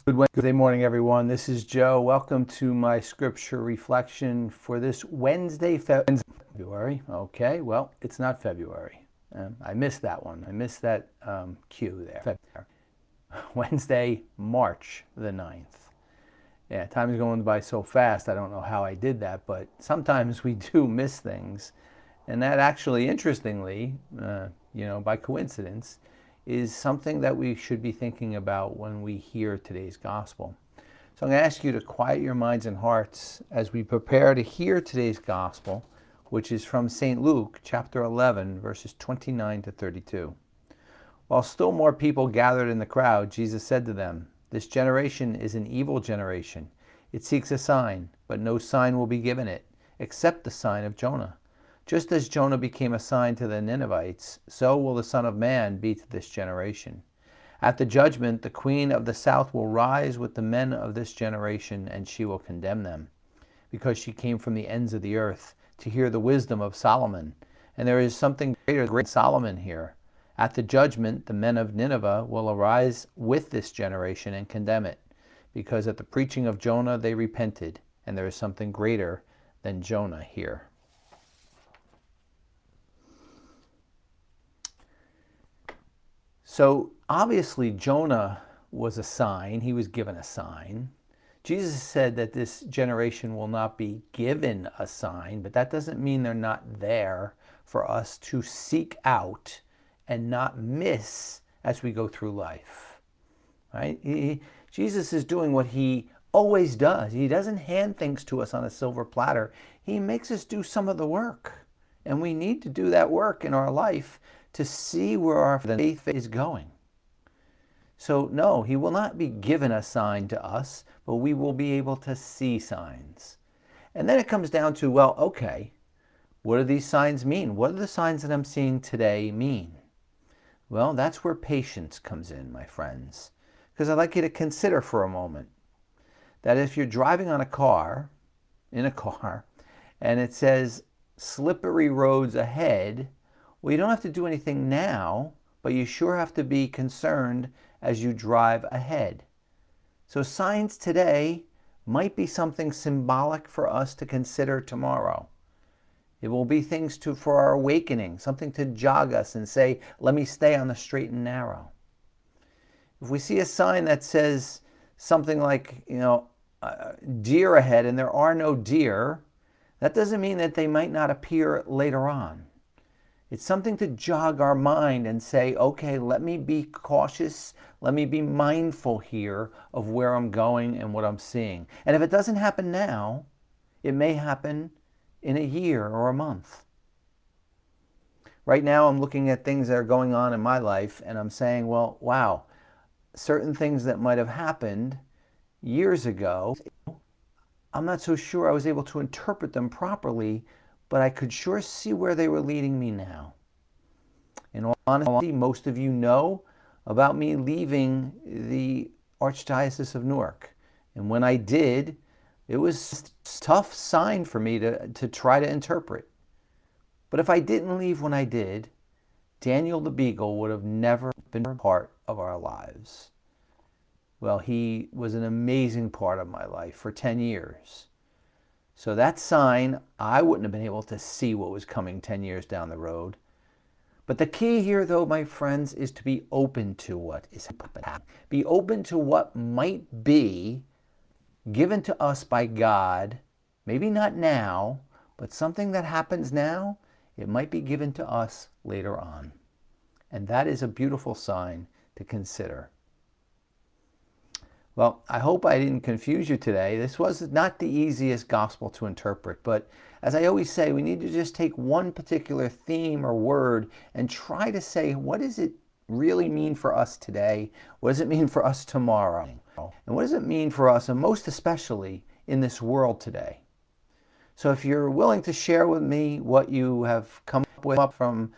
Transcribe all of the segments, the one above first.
Good day morning, everyone. This is Joe. Welcome to my scripture reflection for this Wednesday, February. Okay, well, it's not February. I missed that one. I missed that cue there. February. Wednesday, March the 9th. Yeah, time is going by so fast. I don't know how I did that, but sometimes we do miss things. And that actually, interestingly, by coincidence, is something that we should be thinking about when we hear today's gospel. So I'm going to ask you to quiet your minds and hearts as we prepare to hear today's gospel, which is from St. Luke, chapter 11, verses 29 to 32. While still more people gathered in the crowd, Jesus said to them, "This generation is an evil generation. It seeks a sign, but no sign will be given it, except the sign of Jonah. Just as Jonah became a sign to the Ninevites, so will the Son of Man be to this generation. At the judgment, the queen of the south will rise with the men of this generation, and she will condemn them, because she came from the ends of the earth to hear the wisdom of Solomon. And there is something greater than Solomon here. At the judgment, the men of Nineveh will arise with this generation and condemn it, because at the preaching of Jonah they repented, and there is something greater than Jonah here." So obviously Jonah was a sign. He was given a sign. Jesus said that this generation will not be given a sign, but that doesn't mean they're not there for us to seek out and not miss as we go through life. Right? Jesus is doing what he always does. He doesn't hand things to us on a silver platter. He makes us do some of the work. And we need to do that work in our life to see where our faith is going. So no, he will not be given a sign to us, but we will be able to see signs. And then it comes down to, well, okay, what do these signs mean? What do the signs that I'm seeing today mean? Well, that's where patience comes in, my friends. Because I'd like you to consider for a moment that if you're driving in a car, and it says slippery roads ahead, well, you don't have to do anything now, but you sure have to be concerned as you drive ahead. So signs today might be something symbolic for us to consider tomorrow. It will be things for our awakening, something to jog us and say, let me stay on the straight and narrow. If we see a sign that says something like, deer ahead, and there are no deer, that doesn't mean that they might not appear later on. It's something to jog our mind and say, okay, let me be cautious. Let me be mindful here of where I'm going and what I'm seeing. And if it doesn't happen now, it may happen in a year or a month. Right now, I'm looking at things that are going on in my life, and I'm saying, well, wow, certain things that might have happened years ago, I'm not so sure I was able to interpret them properly, but I could sure see where they were leading me now. In all honesty, most of you know about me leaving the Archdiocese of Newark. And when I did, it was a tough sign for me to try to interpret. But if I didn't leave when I did, Daniel the Beagle would have never been part of our lives. Well, he was an amazing part of my life for 10 years. So that sign, I wouldn't have been able to see what was coming 10 years down the road. But the key here, though, my friends, is to be open to what is happening. Be open to what might be given to us by God, maybe not now, but something that happens now, it might be given to us later on. And that is a beautiful sign to consider. Well, I hope I didn't confuse you today. This was not the easiest gospel to interpret, but as I always say, we need to just take one particular theme or word and try to say, what does it really mean for us today? What does it mean for us tomorrow? And what does it mean for us, and most especially in this world today? So if you're willing to share with me what you have come up with from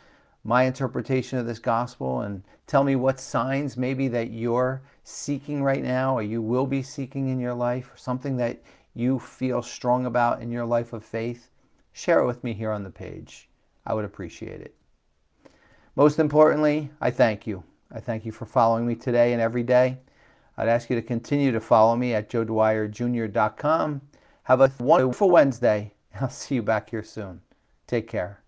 my interpretation of this gospel, and tell me what signs maybe that you're seeking right now, or you will be seeking in your life, or something that you feel strong about in your life of faith, share it with me here on the page. I would appreciate it. Most importantly, I thank you. I thank you for following me today and every day. I'd ask you to continue to follow me at joedwyerjr.com. Have a wonderful Wednesday. I'll see you back here soon. Take care.